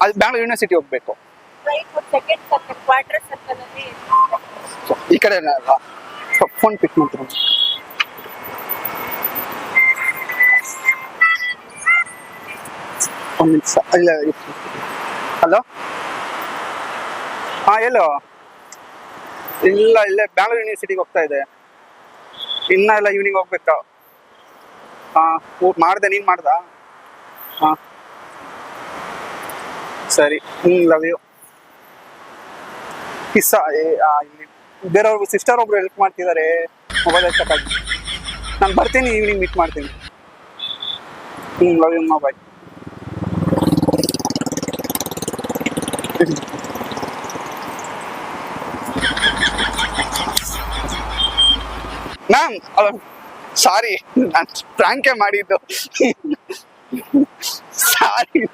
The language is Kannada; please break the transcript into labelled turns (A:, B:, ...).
A: ಅದು ಬ್ಯಾಂಗ್ಳೂರ್ ಯೂನಿವರ್ಸಿಟಿ ಹೋಗ್ಬೇಕು. ಈ ಕಡೆ ಫೋನ್ ಪಿಕ್ ಮಾಡ್ತೀನಿ. ಒಂದು ನಿಮಿಷ. ಇಲ್ಲ, ಹಲೋ. ಹಾ, ಎಲ್ಲೋ? ಇಲ್ಲ, ಇಲ್ಲೇ ಬ್ಯಾಂಗ್ಳೂರ್ ಯೂನಿವರ್ಸಿಟಿಗೆ ಹೋಗ್ತಾ ಇದೆ. ಇನ್ನ ಇಲ್ಲ, ಈವ್ನಿಂಗ್ ಹೋಗ್ಬೇಕಾ? ಹಾ, ಮಾಡ್ದೆ. ನೀನ್ ಮಾಡ್ದ? ಹಾ, ಸರಿ. Love you. ಕಿಸ್ಸ. ಬೇರೆಯವ್ರಿಗೆ ಸಿಸ್ಟರ್ ಒಬ್ರು ಹೆಲ್ಪ್ ಮಾಡ್ತಿದ್ದಾರೆ, ಮೊಬೈಲ್ ಎತ್ತಕ್ಕಾಗಿ. ನಾನು ಬರ್ತೀನಿ, ಈವ್ನಿಂಗ್ ಮೀಟ್ ಮಾಡ್ತೀನಿ. ಲವ್ ಯು ಅಮ್ಮ, ಬಾಯ್. ಮ್ಯಾಮ್, ಸಾರಿ, ನಾನು ಪ್ರ್ಯಾಂಕೇ ಮಾಡಿದ್ದು. ಸಾರಿ.